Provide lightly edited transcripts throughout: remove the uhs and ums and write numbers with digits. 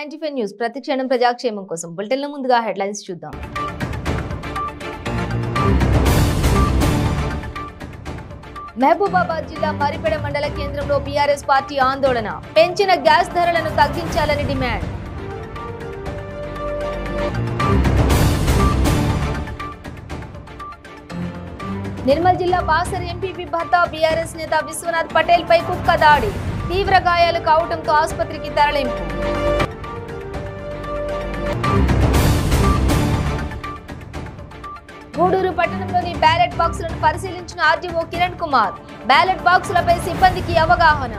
95 news ప్రతిక్షణం ప్రజాక్షేమం కోసం బులెటిన్ల ముందుగా హెడ్లైన్స్ చూద్దాం. మహబూబాబాద్ జిల్లా మరిపెడ మండల కేంద్రంలో బీఆర్ఎస్ పార్టీ ఆందోళన. పెంచిన గ్యాస్ ధరలను తగ్గించాలని డిమాండ్. నిర్మల్ జిల్లా బాసర్ ఎంపీపీ భర్త బీఆర్ఎస్ నేత విశ్వనాథ్ పటేల్ పై కుక్క దాడి. తీవ్ర గాయాలు కావడంతో ఆసుపత్రికి తరలింపు. గూడూరు పట్టణంలోని బ్యాలెట్ బాక్సులను పరిశీలించిన ఆర్టీఓ కిరణ్ కుమార్. బ్యాలెట్ బాక్సులపై సిబ్బందికి అవగాహన.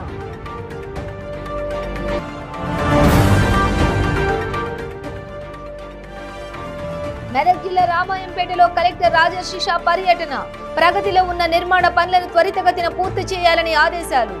మెదక్ జిల్లా రామాయంపేటలో కలెక్టర్ రాజర్షి షా పర్యటన. ప్రగతిలో ఉన్న నిర్మాణ పనులను త్వరితగతిన పూర్తి చేయాలని ఆదేశాలు.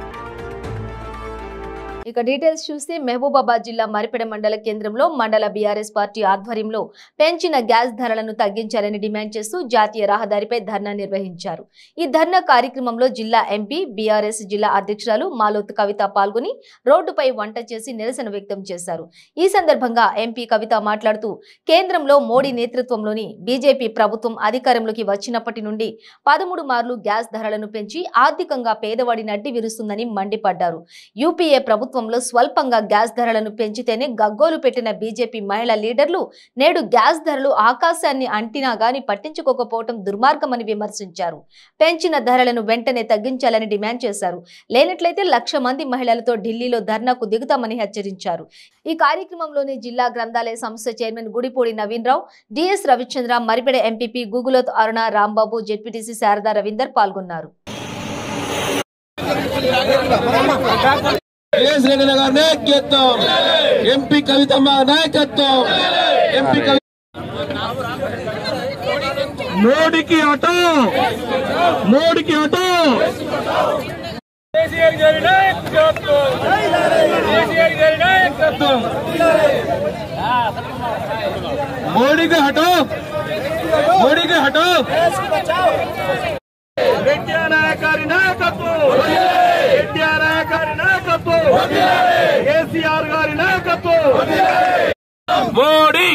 ఇక డీటెయిల్స్ చూస్తే మహబూబాబాద్ జిల్లా మరిపెడ మండల కేంద్రంలో మండల బీఆర్ఎస్ పార్టీ ఆధ్వర్యంలో పెంచిన గ్యాస్ ధరలను తగ్గించాలని డిమాండ్ చేస్తూ జాతీయ రహదారిపై ధర్నా నిర్వహించారు. ఈ ధర్నా కార్యక్రమంలో జిల్లా ఎంపీ బీఆర్ఎస్ జిల్లా అధ్యక్షురాలు మాలోత్ కవిత పాల్గొని రోడ్డుపై వంట చేసి నిరసన వ్యక్తం చేశారు. ఈ సందర్భంగా ఎంపీ కవిత మాట్లాడుతూ కేంద్రంలో మోడీ నేతృత్వంలోని బీజేపీ ప్రభుత్వం అధికారంలోకి వచ్చినప్పటి నుండి 13 మార్లు గ్యాస్ ధరలను పెంచి ఆర్థికంగా పేదవాడి నడ్డి విరుస్తుందని మండిపడ్డారు. యూపీఏ ప్రభుత్వంలో స్వల్పంగా గ్యాస్ ధరలను పెంచితేనే గగ్గోలు పెట్టిన బీజేపీ మహిళా లీడర్లు నేడు గ్యాస్ ధరలు ఆకాశాన్ని అంటినా గాని పట్టించుకోకపోవడం దుర్మార్గమని విమర్శించారు. పెంచిన ధరలను వెంటనే తగ్గించాలని డిమాండ్ చేశారు. లేనట్లయితే 1,00,000 మంది మహిళలతో ఢిల్లీలో ధర్నాకు దిగుతామని హెచ్చరించారు. ఈ కార్యక్రమంలోని జిల్లా గ్రంథాలయ సంస్థ చైర్మన్ గుడిపూడి నవీన్ రావు, డిఎస్ రవిచంద్ర, మరిపెడ ఎంపీపీ గూగులోత్ అరుణ, రాంబాబు, జెడ్పీటీసీ శారదా రవీందర్ పాల్గొన్నారు. ఎంపీ కవితమ్మ నాయకత్వం. మోడీకి ఆటో, మోడీకి ఆటో. మోడీకి హటో, మోడీకి హటో. నాయకారి నాయకత్వం, నాయకారి నాయకత్వం, కేసీఆర్ గారి నాయకత్వం. మోడీ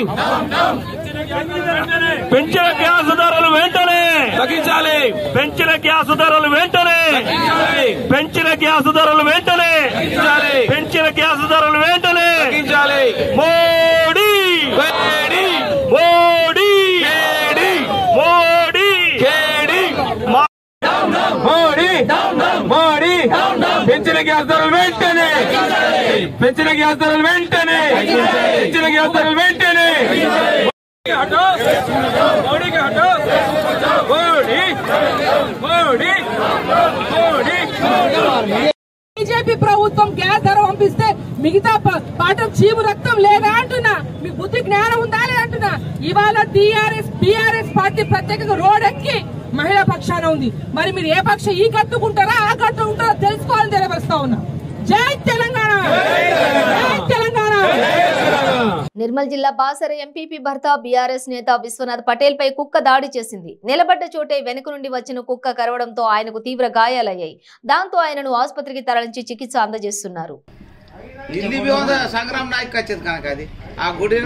పెంచిన గ్యాస్ ధరలు వెంటనే తగ్గించాలి. పెంచిన గ్యాస్ ధరలు వెంటనే పెంచిన గ్యాస్ ధరలు వెంటనే పెంచిన గ్యాస్ ధరలు వెంటనే తగ్గించాలి. మోడీ మోడీ మోడీ మోడీ మోడీ మోడీ పెంచిన గ్యాస్ ధరలు వెంటనే పెంచిన గ్యాస్ ధరలు వెంటనే పెంచిన గ్యాస్ ధరలు వెంటనే. మోడీకి హటో, మోడీ మోడీ మోడీ. బీజేపీ ప్రభుత్వం గ్యాస్ ధర పంపిస్తే మిగతా పాఠం చీము రక్తం లేదా అంటున్నా. మీకు బుద్ధి జ్ఞానం ఉందా లేదంటున్నా. ఇవాళ బీఆర్ఎస్ పార్టీ ప్రత్యేకంగా రోడ్ ఎక్కి మహిళా పక్షాన ఉంది. మరి మీరు ఏ పక్షం ఈ కట్టుకుంటారా ఆ కట్టుకుంటారా తెలుసుకోవాలని తెలియవస్తా ఉన్నా. జై తెలంగాణ, జై తెలంగాణ. నిర్మల్ జిల్లా బాసర ఎంపీపీ భర్త బీఆర్ఎస్ నేత విశ్వనాథ్ పటేల్ పై కుక్క దాడి చేసింది. నిలబడ్డ చోటే వెనుక నుండి వచ్చిన కుక్క కరవడంతో ఆయనకు తీవ్ర గాయాలయ్యాయి. దాంతో ఆయనను ఆసుపత్రికి తరలించి చికిత్స అందజేస్తున్నారు. संग्राम नाईक का कनक అది ఆ గుడి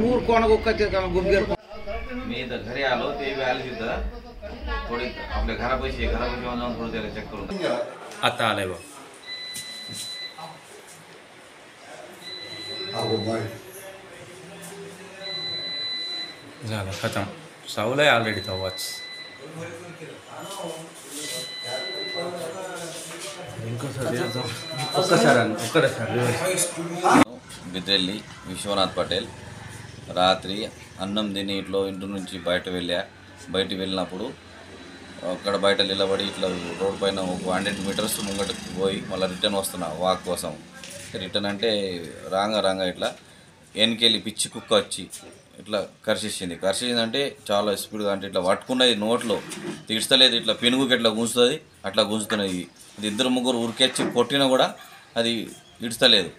నూరు కోణ కుక్క गुबगेर मी इथं घरी आलो ते बी आले तिथं थोडी आपल्या घरापाशी जाऊन थोडं त्याला चेक करून आता आलंय बघ. झालं खतम. सावलाय ऑलरेडी तवाच. బిద్రెల్లి విశ్వనాథ్ పటేల్ రాత్రి అన్నం తిని ఇంటి నుంచి బయట వెళ్ళినప్పుడు అక్కడ బయట నిలబడి ఇట్లా రోడ్ పైన ఒక 100 మీటర్స్ ముంగటకు పోయి మళ్ళీ రిటర్న్ వస్తున్నా వాక్ కోసం. రిటర్న్ అంటే రాంగా ఇట్లా వెనకెళ్ళి పిచ్చి కుక్క వచ్చి ఇట్లా కరిచేసింది అంటే చాలా స్పీడ్గా, అంటే ఇట్లా పట్టుకున్నది నోట్లో తీర్చలేదు. ఇట్లా పెనుగుకి ఎట్లా గుంజుతుంది అట్లా గుంజుతున్నది. ఇది 2-3 ఉరికెచ్చి కొట్టినా కూడా అది ఇడుస్తలేదు.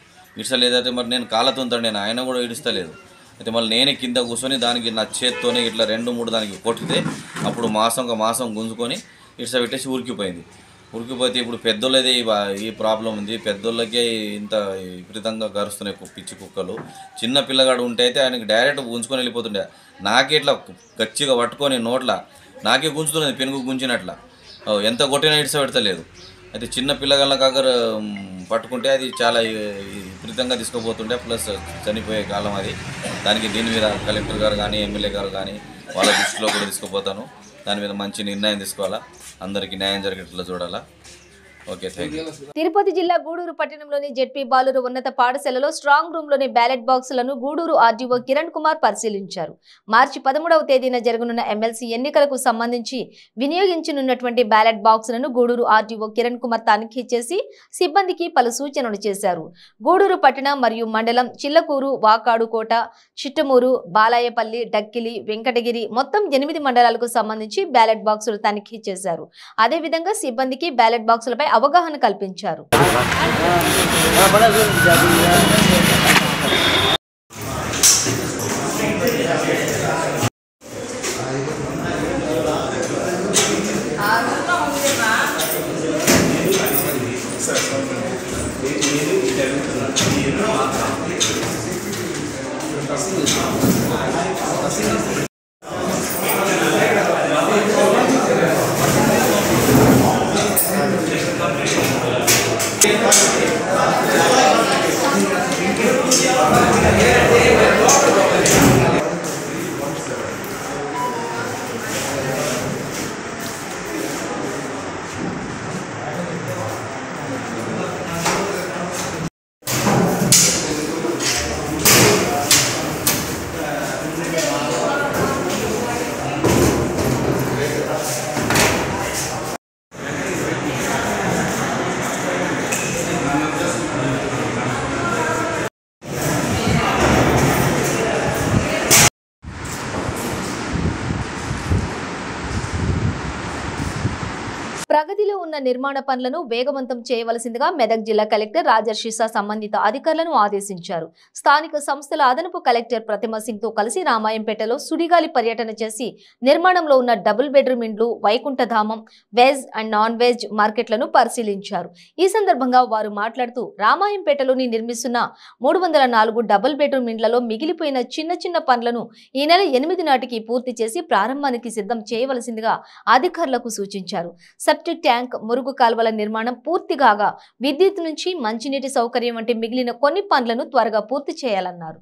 అయితే మరి నేను కాళ్ళతో నేను ఆయన కూడా ఇడుస్తలేదు. అయితే మళ్ళీ నేనే కింద కూర్చొని దానికి నా చేత్తోనే ఇట్లా 2-3 దానికి కొట్టితే అప్పుడు మాసం గుంజుకొని ఇట్లా పెట్టేసి ఉరికిపోయింది. ఉరికిపోతే ఇప్పుడు పెద్దోళ్ళది ఈ ప్రాబ్లం ఉంది. పెద్దోళ్ళకే ఇంత విపరీతంగా గరుస్తున్నాయి పిచ్చి కుక్కలు. చిన్న పిల్లగాడు ఉంటే అయితే ఆయనకి డైరెక్ట్ గుంజుకొని వెళ్ళిపోతుండే. నాకే ఇట్లా గచ్చిగా పట్టుకొని నోట్ల నాకే గుంజుతున్నది, పెనుగు గుంజినట్ల. ఎంత కొట్టినా ఇడిస పెడతలేదు. అయితే చిన్న పిల్లగాళ్ళ కాగర పట్టుకుంటే అది చాలా విపరీతంగా తీసుకుపోతుండే, ప్లస్ చనిపోయే కాలం అది. దానికి దీని మీద కలెక్టర్ గారు కానీ ఎమ్మెల్యే గారు కానీ వాళ్ళ దృష్టిలో కూడా తీసుకుపోతాను. దాని మీద మంచి నిర్ణయం తీసుకోవాలా, అందరికీ న్యాయం జరిగేట్లా చూడాలా. Okay, thank you. తిరుపతి జిల్లా గూడూరు పట్టణంలోని జెడ్పీ బాలురు ఉన్నత పాఠశాలలో స్ట్రాంగ్ రూమ్ లోని బ్యాలెట్ బాక్సులను గూడూరు ఆర్డీఓ కిరణ్ కుమార్ పరిశీలించారు. మార్చి 13వ తేదీన జరగనున్న ఎమ్మెల్సీ ఎన్నికలకు సంబంధించి వినియోగించనున్నటువంటి బ్యాలెట్ బాక్సులను గూడూరు ఆర్డీఓ కిరణ్ కుమార్ తనిఖీ చేసి సిబ్బందికి పలు సూచనలు చేశారు. గూడూరు పట్టణ మరియు మండలం చిల్లకూరు, వాకాడుకోట, చిట్టమూరు, బాలాయపల్లి, డక్కిలి, వెంకటగిరి మొత్తం 8 మండలాలకు సంబంధించి బ్యాలెట్ బాక్సులు తనిఖీ చేశారు. అదేవిధంగా సిబ్బందికి బ్యాలెట్ బాక్సులపై అవగాహన కల్పించారు. ప్రగతిలో ఉన్న నిర్మాణ పనులను వేగవంతం చేయవలసిందిగా మెదక్ జిల్లా కలెక్టర్ రాజర్షిసా సంబంధిత అధికారులను ఆదేశించారు. స్థానిక సంస్థల అదనపు కలెక్టర్ ప్రతిమ సింగ్ తో కలిసి రామాయంపేటలో సుడిగాలి పర్యటన చేసి నిర్మాణంలో ఉన్న డబుల్ బెడ్రూమ్ ఇండ్లు, వైకుంఠధామం, వెజ్ అండ్ నాన్ వెజ్ మార్కెట్లను పరిశీలించారు. ఈ సందర్భంగా వారు మాట్లాడుతూ రామాయంపేటలోని నిర్మిస్తున్న 304 డబుల్ బెడ్రూమ్ ఇండ్లలో మిగిలిపోయిన చిన్న చిన్న పనులను ఈ నెల 8 నాటికి పూర్తి చేసి ప్రారంభానికి సిద్ధం చేయవలసిందిగా అధికారులకు సూచించారు. సెప్టిక్ ట్యాంక్, మురుగు కాల్వల నిర్మాణం పూర్తి కాగా విద్యుత్ నుంచి మంచినీటి సౌకర్యం వంటి మిగిలిన కొన్ని పనులను త్వరగా పూర్తి చేయాలన్నారు.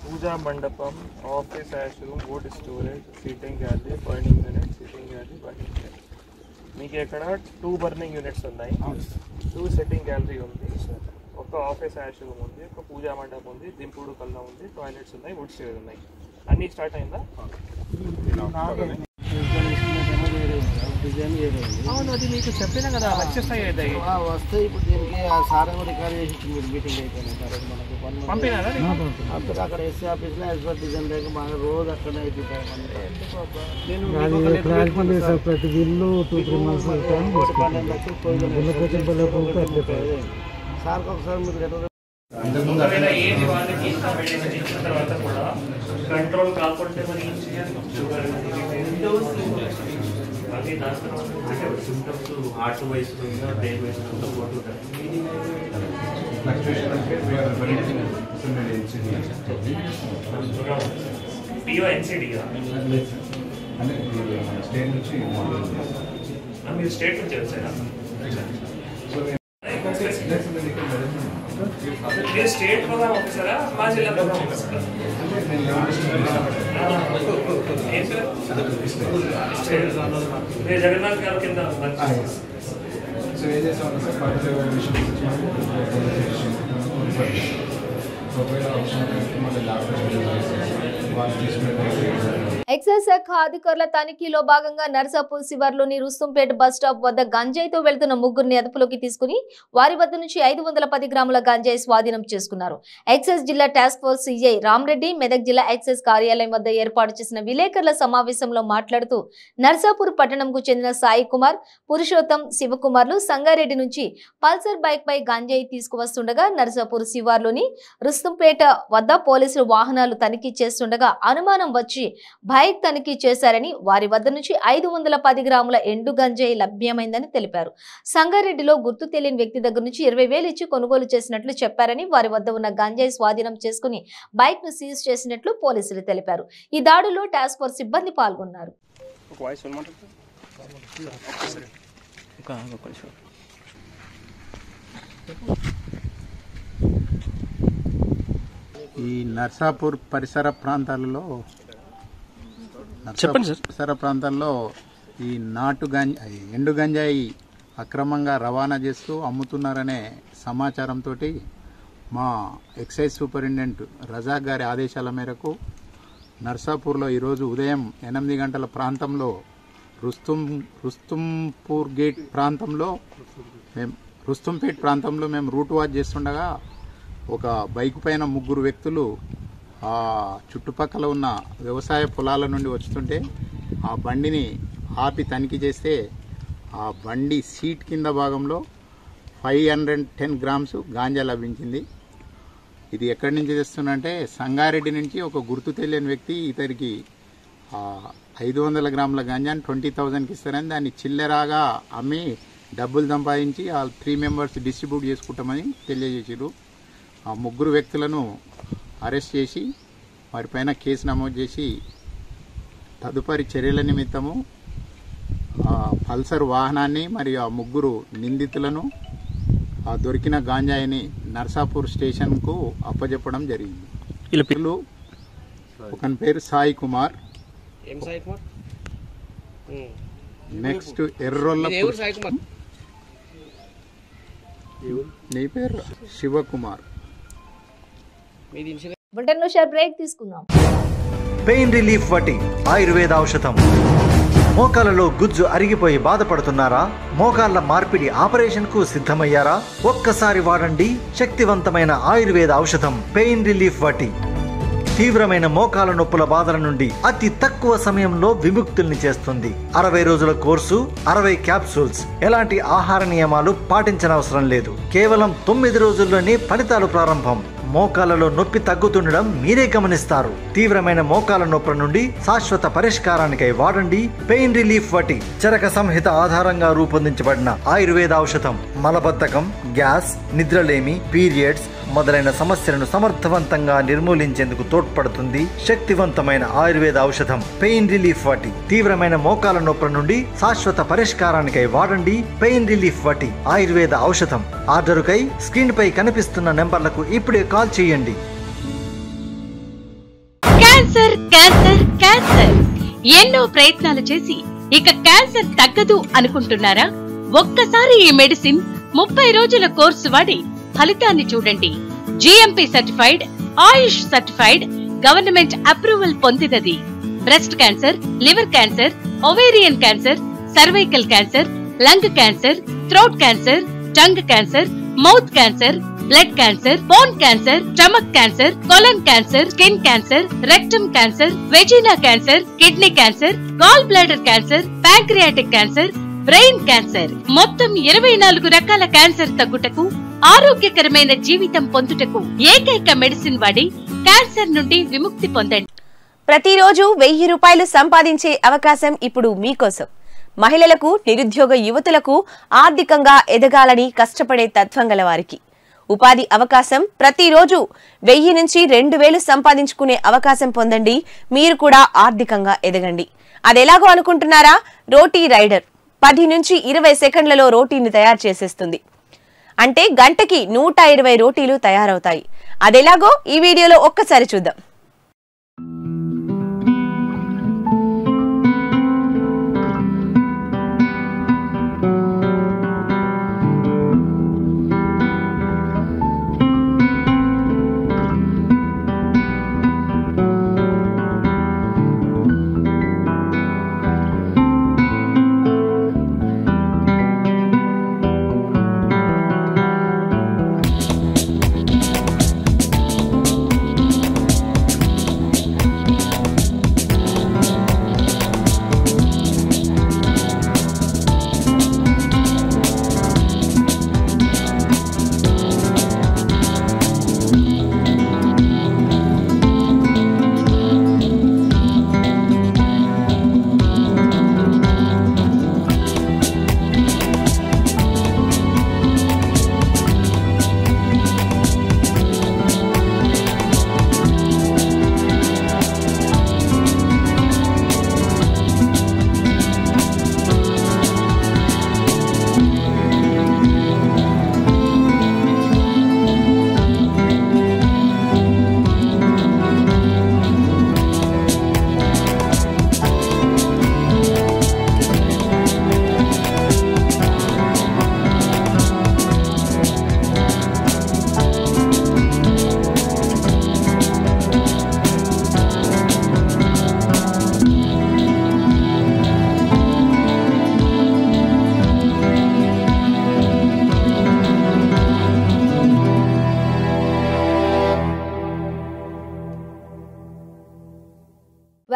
పూజా మండపం, office, ash room, wood storage, seating gallery, burning unit, seating gallery, burning unit. మీకు ఇక్కడ 2 బర్నింగ్ యూనిట్స్ ఉన్నాయి, 2 సెట్టింగ్ గ్యాలరీ ఉంది, ఒక ఆఫీస్ యాష్ రూమ్ ఉంది, ఒక పూజా మండపం ఉంది, దింపుడు కల్లా ఉంది, టాయిలెట్స్ ఉన్నాయి, వుడ్ స్టోరేజ్ ఉన్నాయి. అన్నీ స్టార్ట్ అయిందా? అవును, అది మీకు చెప్పినా కదా, వచ్చేస్తాయి వస్తాయి. ఇప్పుడు దీనికి సార్ రికార్డ్ చేసి మీటింగ్ అయిపోయినాయి సార్, మనకు పంపినారా? అప్పుడు అక్కడ ఎస్సీ ఆఫీస్లో ఎస్పర్ డిజైన్ లేక బాగా రోజు అక్కడనే అయిపోతాయి. ప్రతి బిల్లు 2-3 మంత్స్ సార్కి ఒకసారి మీరు తర్వాత కూడా కంట్రోల్ కాకుండా మరి ఏం చేయాలి? అది దాని తర్వాత symptoms heart wise day wise పిఓఎన్సిడిగా మీరు స్టేట్ నుంచి వచ్చారా? మీరు స్టేట్ ప్రోగ్రామ్ ఆఫీసరా, మా జిల్లా ప్రోగ్రామ్ ఆఫీసరా? మీరు జగన్నాథ్ గారి కింద సో ఏం చేస్తామంటే సార్ పర్టికులర్ విషయం ఒకవేళ అవసరం మళ్ళీ ల్యాబ్ వాళ్ళు తీసుకునే ఎక్సైజ్ శాఖ అధికారుల తనిఖీలో భాగంగా నర్సాపూర్ శివార్లోని రుస్తుంపేట బస్ స్టాప్ వద్ద గంజాయితో వెళ్తున్న ముగ్గురిని అదుపులోకి తీసుకుని వారి వద్ద నుంచి 510 గ్రాముల గంజాయి స్వాధీనం చేసుకున్నారు. ఎక్సైజ్ జిల్లా task force CI Rama Reddy Medak జిల్లా ఎక్సైజ్ కార్యాలయం వద్ద ఏర్పాటు చేసిన విలేకరుల సమావేశంలో మాట్లాడుతూ నర్సాపూర్ పట్టణంకు చెందిన సాయి కుమార్, పురుషోత్తం, శివకుమార్లు సంగారెడ్డి నుంచి పల్సర్ బైక్ పై గంజాయి తీసుకువస్తుండగా నర్సాపూర్ శివార్లోని రుస్తుంపేట వద్ద పోలీసులు వాహనాలు తనిఖీ చేస్తుండగా అనుమానం వచ్చి బైక్ తనిఖీ చేశారని వారి వద్ద నుంచి 510 గ్రాముల ఎండు గంజాయి లభ్యమైందని తెలిపారు. సంగారెడ్డిలో గుర్తు తెలియని వ్యక్తి దగ్గర నుంచి 20,000 ఇచ్చి కొనుగోలు చేసినట్లు చెప్పారని వారి వద్ద ఉన్న గంజాయి స్వాధీనం చేసుకుని బైక్ ను సీజ్ చేసినట్లు పోలీసులు తెలిపారు. ఈ దాడులో టాస్క్ ఫోర్స్ సిబ్బంది పాల్గొన్నారు. ఈ నర్సాపూర్ పరిసర ప్రాంతాలలో ఈ ఎండు గంజాయి అక్రమంగా రవాణా చేస్తూ అమ్ముతున్నారనే సమాచారంతో మా ఎక్సైజ్ సూపరింటెండెంట్ రజాక్ గారి ఆదేశాల మేరకు నర్సాపూర్లో ఈరోజు ఉదయం 8 గంటల ప్రాంతంలో రుస్తుంపేట్ ప్రాంతంలో మేము రూట్ వాచ్ చేస్తుండగా ఒక బైక్ పైన 3 వ్యక్తులు ఆ చుట్టుపక్కల ఉన్న వ్యవసాయ పొలాల నుండి వస్తుంటే ఆ బండిని ఆపి తనిఖీ చేస్తే ఆ బండి సీట్ కింద భాగంలో 510 గ్రామ్స్ గాంజా లభించింది. ఇది ఎక్కడి నుంచి తెస్తున్నంటే సంగారెడ్డి నుంచి ఒక గుర్తు తెలియని వ్యక్తి ఇతనికి 500 గ్రాముల గాంజాని 20,000కి ఇస్తారని దాన్ని చిల్లెరాగా అమ్మి డబ్బులు సంపాదించి ఆ 3 మెంబర్స్ డిస్ట్రిబ్యూట్ చేసుకుంటామని తెలియజేసారు. ఆ 3 వ్యక్తులను అరెస్ట్ చేసి వారిపైన కేసు నమోదు చేసి తదుపరి చర్యల నిమిత్తము పల్సర్ వాహనాన్ని మరియు ఆ 3 నిందితులను ఆ దొరికిన గాంజాయిని నర్సాపూర్ స్టేషన్కు అప్పజెప్పడం జరిగింది. ఒకని పేరు సాయి కుమార్, నెక్స్ట్ ఎర్రోల్ల నీ పేరు శివకుమార్. బ్రేక్ తీసుకుందాం. పెయిన్ రిలీఫ్ వటి ఆయుర్వేద ఔషధం. మోకాలలో గుజ్జు అరిగిపోయి బాధపడుతున్నారా? మోకాళ్ల మార్పిడి ఆపరేషన్ కు సిద్ధమయ్యారా? ఒక్కసారి వాడండి శక్తివంతమైన ఆయుర్వేద ఔషధం పెయిన్ రిలీఫ్ వటి. తీవ్రమైన మోకాల నొప్పుల బాధల నుండి అతి తక్కువ సమయంలో విముక్తుల్ని చేస్తుంది. 60 రోజుల కోర్సు, 60 క్యాప్సూల్స్. ఎలాంటి ఆహార నియమాలు పాటించనవసరం లేదు. కేవలం 9 రోజుల్లోనే ఫలితాలు ప్రారంభం. మోకాలలో నొప్పి తగ్గుతుండడం మీరే గమనిస్తారు. తీవ్రమైన మోకాల నొప్పుల నుండి శాశ్వత పరిష్కారానికై వాడండి పెయిన్ రిలీఫ్ వటి. చరక సంహిత ఆధారంగా రూపొందించబడిన ఆయుర్వేద ఔషధం మలబద్ధకం, గ్యాస్, నిద్రలేమి, పీరియడ్స్ మొదలైన సమస్యలను సమర్థవంతంగా నిర్మూలించేందుకు తోడ్పడుతుంది. శక్తివంతమైన ఆయుర్వేద ఔషధం పెయిన్ రిలీఫ్ వటి. తీవ్రమైన మోకాల నొప్పుల నుండి శాశ్వత పరిష్కారానికై వాడండి పెయిన్ రిలీఫ్ వటి ఆయుర్వేద ఔషధం. ఆర్డరుకై స్క్రీన్ పై కనిపిస్తున్న నెంబర్లకు ఇప్పుడే కాల్ చేయండి. క్యాన్సర్ క్యాన్సర్ క్యాన్సర్ ఎన్నో ప్రయత్నాలు చేసి ఇక క్యాన్సర్ తగ్గదు అనుకుంటున్నారా? ఒక్కసారి ఈ మెడిసిన్ 30 రోజుల కోర్సు వాడి ఫలితాన్ని చూడండి. GMP certified, AYUSH certified, government approval పొందినది. Breast cancer, liver cancer, ovarian cancer, cervical cancer, lung cancer, throat cancer, tongue cancer, mouth cancer, blood cancer, bone cancer, stomach cancer, colon cancer, skin cancer, rectum cancer, vagina cancer, kidney cancer, gall bladder cancer, pancreatic cancer, brain cancer. మొత్తం 24 రకాల cancer తగ్గుటకు, ఆరోగ్యకరమైన జీవితం పొందుటకు ఏకైక medicine వాడి cancer నుండి విముక్తి పొందండి. ప్రతిరోజు 1000 రూపాయలు సంపాదించే అవకాశం ఇప్పుడు మీకోసం. మహిళలకు, నిరుద్యోగ యువతులకు ఆర్థికంగా ఎదగాలని కష్టపడే తత్వం గల వారికి ఉపాధి అవకాశం. ప్రతిరోజు 1000 నుంచి 2000 సంపాదించుకునే అవకాశం పొందండి. మీరు కూడా ఆర్థికంగా ఎదగండి. అదెలాగో అనుకుంటున్నారా? రోటీ రైడర్ 10 నుంచి 20 సెకండ్లలో రోటీని తయారు చేసేస్తుంది. అంటే గంటకి 120 రోటీలు తయారవుతాయి. అదెలాగో ఈ వీడియోలో ఒక్కసారి చూద్దాం.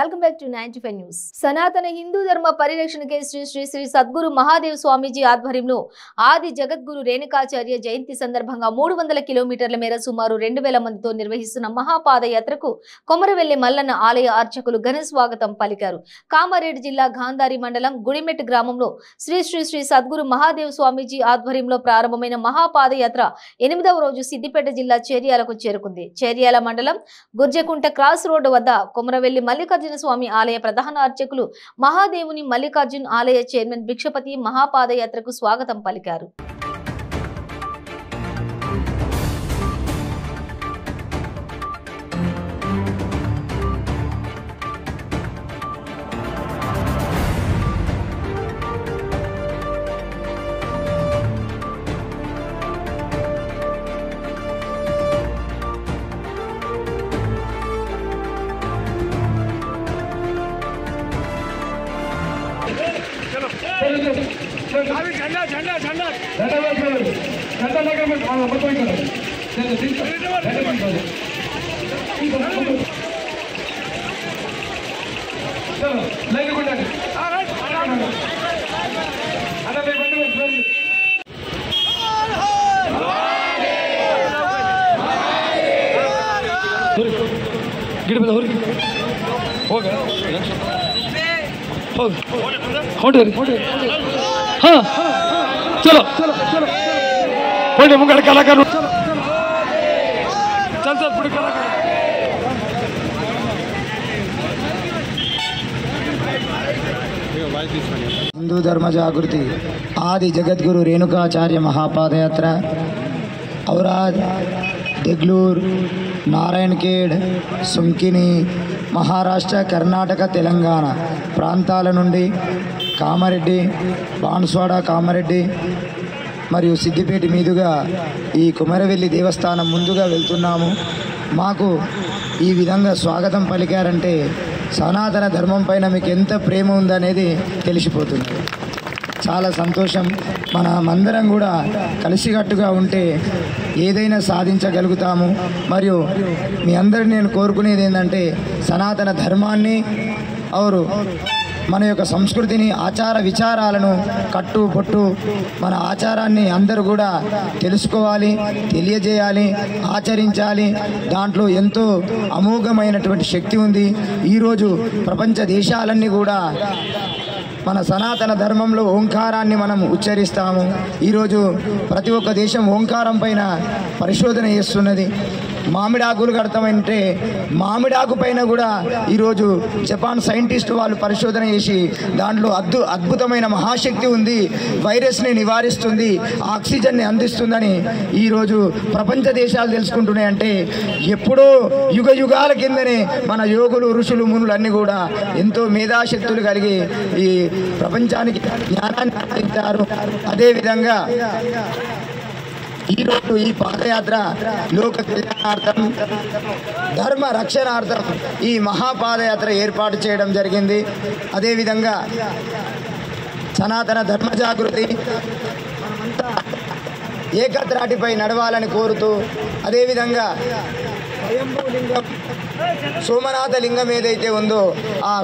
Welcome back to 95 news. సనాతన హిందూ ధర్మ పరిరక్షణకే శ్రీ శ్రీ శ్రీ సద్గురు మహాదేవ్ స్వామీజీ ఆధ్వర్యంలో ఆది జగద్గురు రేణుకాచార్య జయంతి సందర్భంగా 300 కిలోమీటర్ల మేర సుమారు 2000 మందితో నిర్వహిస్తున్న మహాపాదయాత్రకు కొమరవెల్లి మల్లన్న ఆలయ అర్చకులు ఘన స్వాగతం పలికారు. కామారెడ్డి జిల్లా గాంధారి మండలం గుడిమెట్ గ్రామంలో శ్రీ శ్రీ శ్రీ సద్గురు మహాదేవ్ స్వామీజీ ఆధ్వర్యంలో ప్రారంభమైన మహాపాదయాత్ర 8వ రోజు సిద్దిపేట జిల్లా చేర్యాలకు చేరుకుంది. చేర్యాల మండలం గుర్జకుంట క్రాస్ రోడ్డు వద్ద కొమరవెల్లి మల్లికార్జున స్వామి ఆలయ ప్రధాన అర్చకులు మహాదేవుని మల్లికార్జున్ ఆలయ చైర్మన్ భిక్షపతి మహాపాదయాత్రకు స్వాగతం పలికారు. चलो बड़े मुंगड़ कलाकार चल चल बड़े कलाकार हिंदू धर्म जागृति आदि जगद्गुरु रेणुकाचार्य महापादयात्र औराद देग्लूर नारायणखेड सुंकिनी महाराष्ट्र कर्नाटक तेलंगाण प्रांताల నుండి కామారెడ్డి బాన్స్వాడ కామారెడ్డి మరియు సిద్దిపేట మీదుగా ఈ కొమరవెల్లి దేవస్థానం ముందుగా వెళ్తున్నాము. మాకు ఈ విధంగా స్వాగతం పలికారంటే సనాతన ధర్మం పైన మీకు ఎంత ప్రేమ ఉందనేది తెలిసిపోతుంది. చాలా సంతోషం. మనమందరం కూడా కలిసికట్టుగా ఉంటే ఏదైనా సాధించగలుగుతాము. మరియు మీ అందరిని నేను కోరుకునేది ఏంటంటే సనాతన ధర్మాన్ని ఔరు మన యొక్క సంస్కృతిని ఆచార విచారాలను కట్టు పొట్టు మన ఆచారాన్ని అందరూ కూడా తెలుసుకోవాలి, తెలియజేయాలి, ఆచరించాలి. దాంట్లో ఎంతో అమోఘమైనటువంటి శక్తి ఉంది. ఈరోజు ప్రపంచ దేశాలన్నీ కూడా మన సనాతన ధర్మంలో ఓంకారాన్ని మనం ఉచ్చరిస్తాము. ఈరోజు ప్రతి ఒక్క దేశం ఓంకారం పైన పరిశోధన చేస్తున్నది. మామిడాకులు కడతామంటే మామిడాకు పైన కూడా ఈరోజు జపాన్ సైంటిస్ట్ వాళ్ళు పరిశోధన చేసి దాంట్లో అద్భుతమైన మహాశక్తి ఉంది, వైరస్ని నివారిస్తుంది, ఆక్సిజన్ని అందిస్తుందని ఈరోజు ప్రపంచ దేశాలు తెలుసుకుంటున్నాయంటే ఎప్పుడో యుగ యుగాల కిందనే మన యోగులు ఋషులు మునులు అన్నీ కూడా ఎంతో మేధాశక్తులు కలిగి ఈ ప్రపంచానికి జ్ఞానాన్ని అందించారు. అదేవిధంగా ఈరోజు ఈ పాదయాత్ర లోక కళ్యాణార్థం ధర్మ రక్షణార్థం ఈ మహాపాదయాత్ర ఏర్పాటు చేయడం జరిగింది. అదేవిధంగా సనాతన ధర్మ జాగృతి ఏకత్రాటిపై నడవాలని కోరుతూ అదేవిధంగా స్వయంభూ లింగం సోమనాథ లింగం ఏదైతే ఉందో ఆ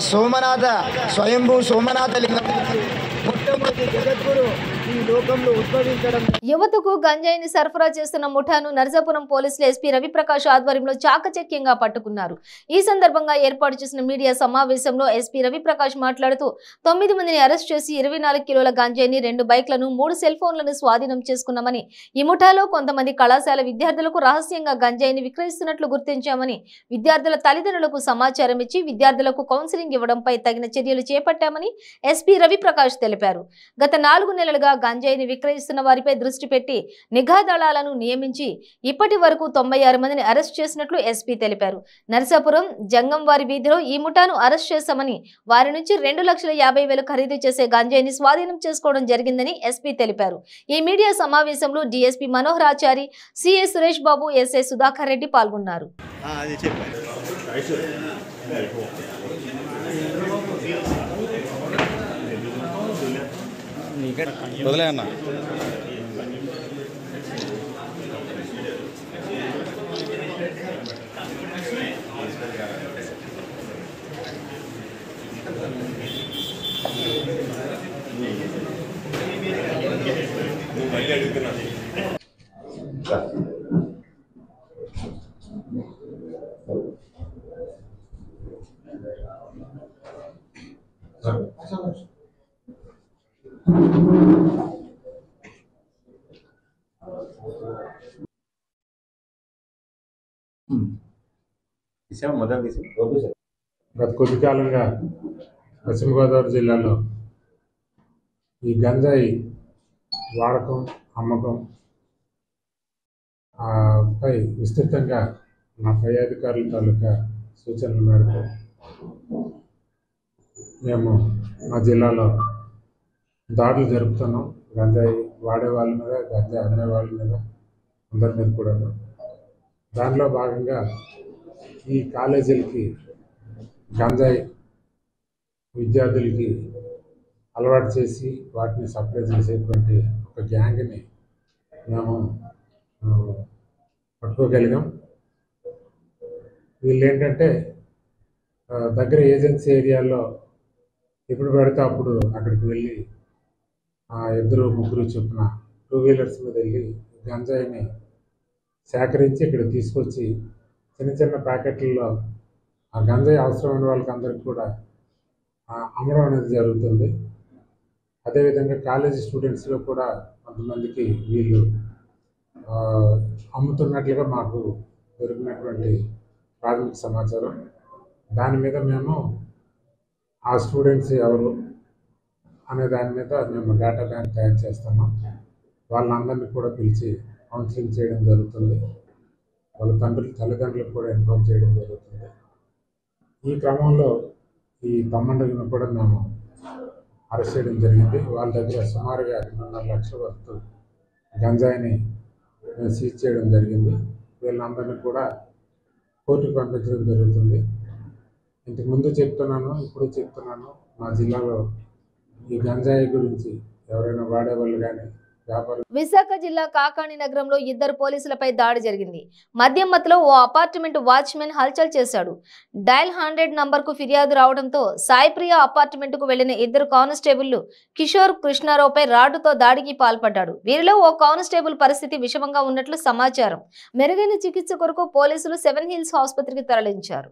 స్వయంభూ సోమనాథ లింగం యువతకు గంజాయిని సరఫరా చేస్తున్న ముఠాను నర్సాపురం పోలీసులు ఎస్పీ రవిప్రకాష్ ఆధ్వర్యంలో చాకచక్యంగా పట్టుకున్నారు. ఈ సందర్భంగా ఏర్పాటు చేసిన మీడియా సమావేశంలో ఎస్పీ రవిప్రకాష్ మాట్లాడుతూ 9 మందిని అరెస్ట్ చేసి 24 కిలోల గంజాయిని 2 బైక్లను 3 సెల్ ఫోన్లను స్వాధీనం చేసుకున్నామని, ఈ ముఠాలో కొంతమంది కళాశాల విద్యార్థులకు రహస్యంగా గంజాయిని విక్రయిస్తున్నట్లు గుర్తించామని, విద్యార్థుల తల్లిదండ్రులకు సమాచారం ఇచ్చి విద్యార్థులకు కౌన్సిలింగ్ ఇవ్వడంపై తగిన చర్యలు చేపట్టామని ఎస్పీ రవిప్రకాష్ తెలిపారు. గత 4 నెలలుగా గంజాయిని విక్రయిస్తున్న వారిపై దృష్టి పెట్టి నిఘా దళాలను నియమించి ఇప్పటి వరకు 96 మందిని అరెస్ట్ చేసినట్లు ఎస్పీ తెలిపారు. నర్సాపురం జంగంవారి వీధిలో ఈ ముఠాను అరెస్ట్ చేశామని, వారి నుంచి 2,50,000 ఖరీదు చేసే గంజాయిని స్వాధీనం చేసుకోవడం జరిగిందని ఎస్పీ తెలిపారు. ఈ మీడియా సమావేశంలో DSP Manohar Achari, CA Suresh Babu, SI Sudhakar Reddy పాల్గొన్నారు. వదిలే అన్న గత కొద్ది కాలంగా పశ్చిమ గోదావరి జిల్లాలో ఈ గంజాయి వాడకం, అమ్మకం పై విస్తృతంగా మా పై అధికారుల తాలూకా సూచనల మేరకు మేము మా జిల్లాలో దాడులు జరుపుతున్నాం. గంజాయి వాడే వాళ్ళ మీద, గంజాయి అమ్మే వాళ్ళ మీద, అందరి మీద కూడా. దానిలో భాగంగా ఈ కాలేజీలకి గంజాయి విద్యార్థులకి అలవాటు చేసి వాటిని సప్లై చేసేటువంటి ఒక గ్యాంగ్ని మేము పట్టుకోగలిగాం. వీళ్ళు ఏంటంటే దగ్గర ఏజెన్సీ ఏరియాల్లో ఎప్పుడు పెడితే అప్పుడు అక్కడికి వెళ్ళి 2-3 చొప్పున 2 వీలర్స్ మీద వెళ్ళి గంజాయిని సేకరించి ఇక్కడ తీసుకొచ్చి చిన్న చిన్న ప్యాకెట్లలో ఆ గంజాయి అవసరమైన వాళ్ళకి అందరికి కూడా అమ్మడం అనేది జరుగుతుంది. అదేవిధంగా కాలేజీ స్టూడెంట్స్లో కూడా కొంతమందికి వీళ్ళు అమ్ముతున్నట్లుగా మాకు దొరికినటువంటి ప్రాథమిక సమాచారం. దాని మీద మేము ఆ స్టూడెంట్స్ ఎవరు అనే దాని మీద మేము డేటా బ్యాంక్ తయారు చేస్తున్నాం. వాళ్ళందరినీ కూడా పిలిచి కౌన్సిలింగ్ చేయడం జరుగుతుంది. వాళ్ళ తల్లిదండ్రులకు కూడా ఇన్ఫార్మ్ చేయడం జరుగుతుంది. ఈ క్రమంలో ఈ తమ్మండగిని కూడా మేము అరెస్ట్ చేయడం జరిగింది. వాళ్ళ దగ్గర సుమారుగా 2.5 లక్షల వరకు గంజాయిని సీజ్ చేయడం జరిగింది. వీళ్ళందరినీ కూడా కోర్టుకు పంపించడం జరుగుతుంది. ఇంతకుముందు చెప్తున్నాను, ఇప్పుడు చెప్తున్నాను, మా జిల్లాలో ఈ గంజాయి గురించి ఎవరైనా వాడేవాళ్ళు కానీ విశాఖ జిల్లా కాకాని నగరంలో 2 పోలీసులపై దాడి జరిగింది. మద్యం మత్తులో ఓ అపార్ట్మెంట్ వాచ్మెన్ హల్చల్ చేశాడు. డయల్ 100 నంబర్కు ఫిర్యాదు రావడంతో సాయిప్రియ అపార్ట్మెంట్కు వెళ్లిన 2 కానిస్టేబుళ్లు కిషోర్ కృష్ణారావుపై రాడ్డుతో దాడికి పాల్పడ్డాడు. వీరిలో ఓ కానిస్టేబుల్ పరిస్థితి విషమంగా ఉన్నట్లు సమాచారం. మెరుగైన చికిత్స కొరకు పోలీసులు 7 హిల్స్ ఆసుపత్రికి తరలించారు.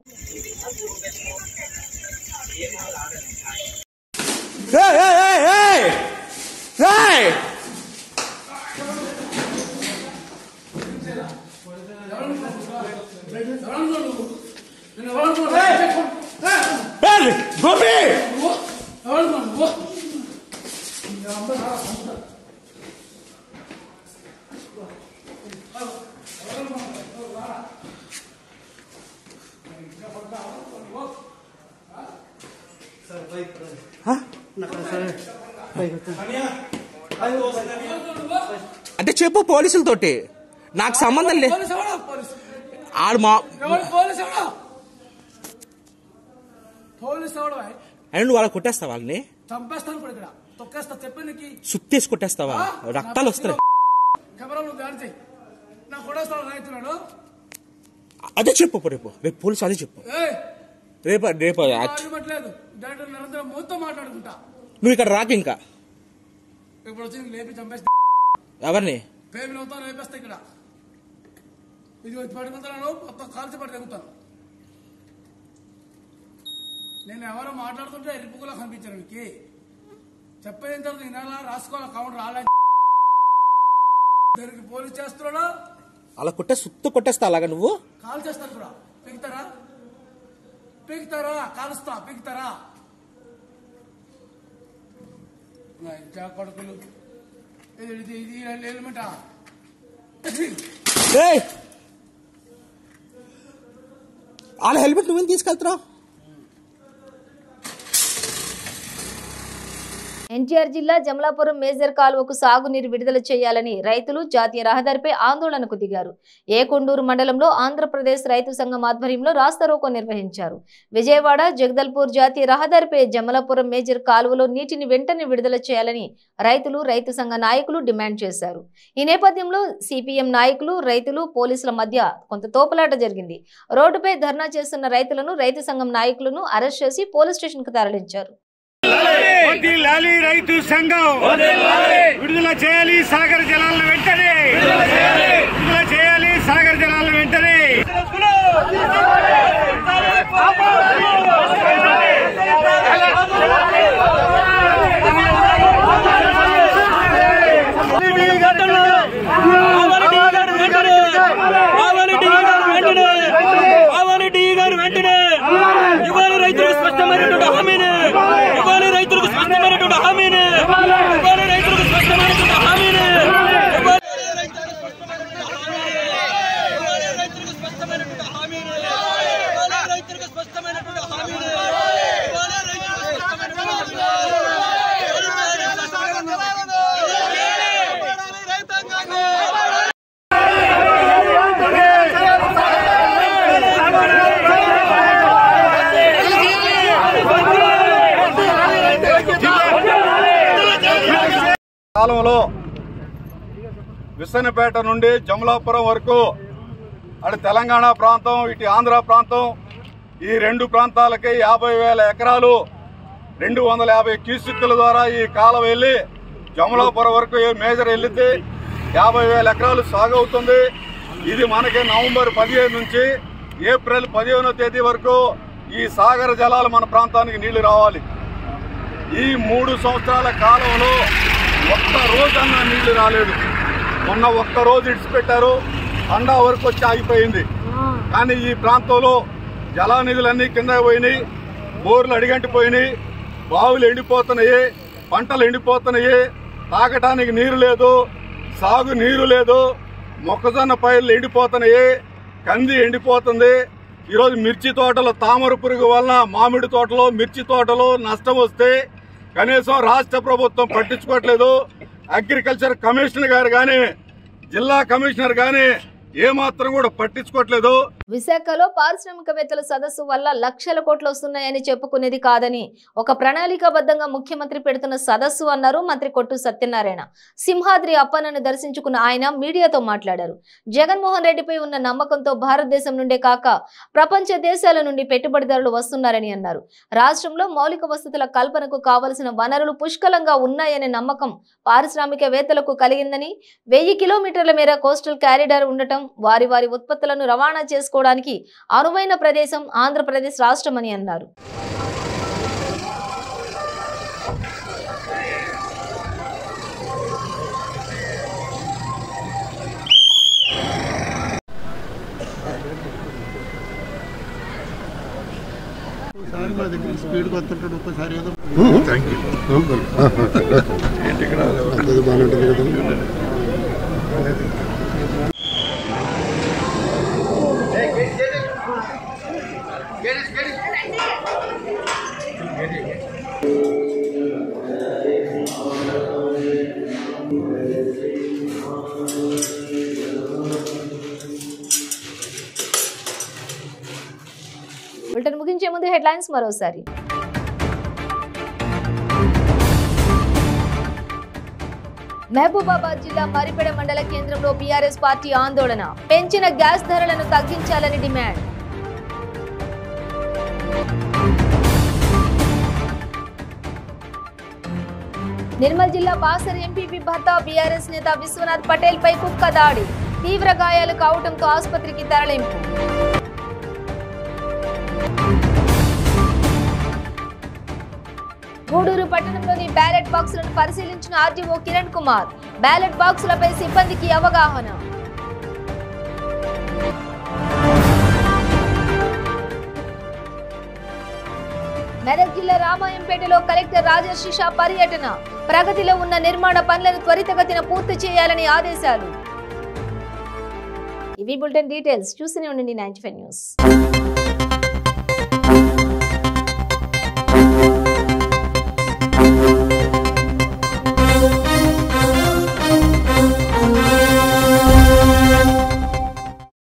అంటే చెప్పు పోలీసులతోటి, నాకు సంబంధం లేదు. ఆడు మా అండ్ వాళ్ళ కొట్టేస్తా, వాళ్ళని సుత్తేసి కొట్టేస్తావా? రక్తాలు వస్తాయి. అదే చెప్పు, రేపు పోలీసు అదే చెప్పు. రేపు నువ్వు ఇక్కడ రాక ఇంకా ఎవరిని ఇక్కడ ఇది పడుకుంటాను, మొత్తం కాల్చి పడి తెగుతాను. నేను ఎవరో మాట్లాడుతుంటే ఎరుపుకులా కనిపించాను. మీకు చెప్పేది తర్వాత వినాలా, రాసుకోవాలా, కౌంటర్ రాలేదు. దానికి పోలీస్ చేస్తున్నాడు. అలా సుత్తు కొట్టేస్తా. అలాగా నువ్వు కాల్ చేస్తాను కూడా. పీకుతారా కాలుస్తా, పీకుతారా కొడుకులు. ఇది ఎలిమెంటా? వాళ్ళ హెల్మెట్ నువ్వేం తీసుకెళ్తున్నావు? ఎన్టీఆర్ జిల్లా జమలాపురం మేజర్ కాలువకు సాగునీరు విడుదల చేయాలని రైతులు జాతీయ రహదారిపై ఆందోళనకు దిగారు. ఏకొండూరు మండలంలో ఆంధ్రప్రదేశ్ రైతు సంఘం ఆధ్వర్యంలో రాస్తారోకో నిర్వహించారు. విజయవాడ జగదల్పూర్ జాతీయ రహదారిపై జమలాపురం మేజర్ కాలువలో నీటిని వెంటనే విడుదల చేయాలని రైతులు, రైతు సంఘ నాయకులు డిమాండ్ చేశారు. ఈ నేపథ్యంలో సిపిఎం నాయకులు, రైతులు, పోలీసుల మధ్య కొంత తోపులాట జరిగింది. రోడ్డుపై ధర్నా చేస్తున్న రైతులను, రైతు సంఘం నాయకులను అరెస్ట్ చేసి పోలీస్ స్టేషన్ కు తరలించారు. రైతు సంఘం విడుదల చేయాలి, సాగర్ జలాలను వెంటనే కాలంలో విసన్నపేట నుండి జమలాపురం వరకు అటు తెలంగాణ ప్రాంతం ఇటు ఆంధ్ర ప్రాంతం ఈ రెండు ప్రాంతాలకి 50,000 ఎకరాలు 250 క్యూసెక్కుల ద్వారా ఈ కాలం వెళ్ళి జమలాపురం వరకు మేజర్ వెళ్తే 50,000 ఎకరాలు సాగు అవుతుంది. ఇది మనకి నవంబర్ 15 నుంచి ఏప్రిల్ 15వ తేదీ వరకు ఈ సాగర జలాలు మన ప్రాంతానికి నీళ్లు రావాలి. ఈ 3 సంవత్సరాల కాలంలో ఒక్క రోజన్నా నీళ్లు రాలేదు. మొన్న ఒక్క రోజు ఇడిచిపెట్టారు, తండా వరకు వచ్చి ఆగిపోయింది. కానీ ఈ ప్రాంతంలో జలానిధులన్నీ కింద పోయినాయి, బోర్లు అడిగంటిపోయినాయి, బావులు ఎండిపోతున్నాయి, పంటలు ఎండిపోతున్నాయి, తాగటానికి నీరు లేదు, సాగు నీరు లేదు, మొక్కజొన్న పైర్లు ఎండిపోతున్నాయి, కంది ఎండిపోతుంది. ఈరోజు మిర్చి తోటలో తామర పురుగు వలన మామిడి తోటలో మిర్చి తోటలో నష్టం వస్తే కనీసం రాష్ట్ర ప్రభుత్వం పట్టించుకోవట్లేదు. అగ్రికల్చర్ కమిషనర్ గారు కానీ జిల్లా కమిషనర్ కానీ ఏమాత్రం కూడా పట్టించుకోవట్లేదు. విశాఖలో పారిశ్రామికవేత్తల సదస్సు వల్ల లక్షల కోట్లు వస్తున్నాయని చెప్పుకునేది కాదని ఒక ప్రణాళికాబద్ధంగా ముఖ్యమంత్రి పెడుతున్న సదస్సు అన్నారు మంత్రి కొట్టు సత్యనారాయణ. సింహాద్రి అప్పన్నను దర్శించుకున్న ఆయన మీడియాతో మాట్లాడారు. జగన్మోహన్ రెడ్డిపై ఉన్న నమ్మకంతో భారతదేశం నుండే కాక ప్రపంచ దేశాల నుండి పెట్టుబడిదారులు వస్తున్నారని అన్నారు. రాష్ట్రంలో మౌలిక వసతుల కల్పనకు కావలసిన వనరులు పుష్కలంగా ఉన్నాయనే నమ్మకం పారిశ్రామికవేత్తలకు కలిగిందని, 1000 కిలోమీటర్ల మేర కోస్టల్ కారిడార్ ఉండటం, వారి వారి ఉత్పత్తులను రవాణా చేసుకోవడానికి అనువైన ప్రదేశం ఆంధ్రప్రదేశ్ రాష్ట్రమని అన్నారు. బులెటిన్ ముగించే ముందు హెడ్లైన్స్ మరోసారి. మహబూబాబాద్ జిల్లా మరిపెడ మండల కేంద్రంలో బీఆర్ఎస్ పార్టీ ఆందోళన, పెంచిన గ్యాస్ ధరలను తగ్గించాలని డిమాండ్. నిర్మల్ జిల్లా బాసర్ ఎంపీపీ భర్త బీఆర్ఎస్ నేత విశ్వనాథ్ పటేల్ పై కుక్క దాడి, తీవ్ర గాయాలు కావడంతో ఆసుపత్రికి తరలింపు. గూడూరు పట్టణంలోని బ్యాలెట్ బాక్సులను పరిశీలించిన ఆర్డీఓ కిరణ్ కుమార్, బ్యాలెట్ బాక్సులపై సిబ్బందికి అవగాహన. మెదక్ జిల్లా రామాయంపేటలో కలెక్టర్ రాజర్షిషా పర్యటన, ప్రగతిలో ఉన్న నిర్మాణ పనులను త్వరితగతిన పూర్తి చేయాలని ఆదేశాలు. ఇవి బులెటిన్ డీటెయిల్స్. చూస్తూనే ఉండండి 95 న్యూస్.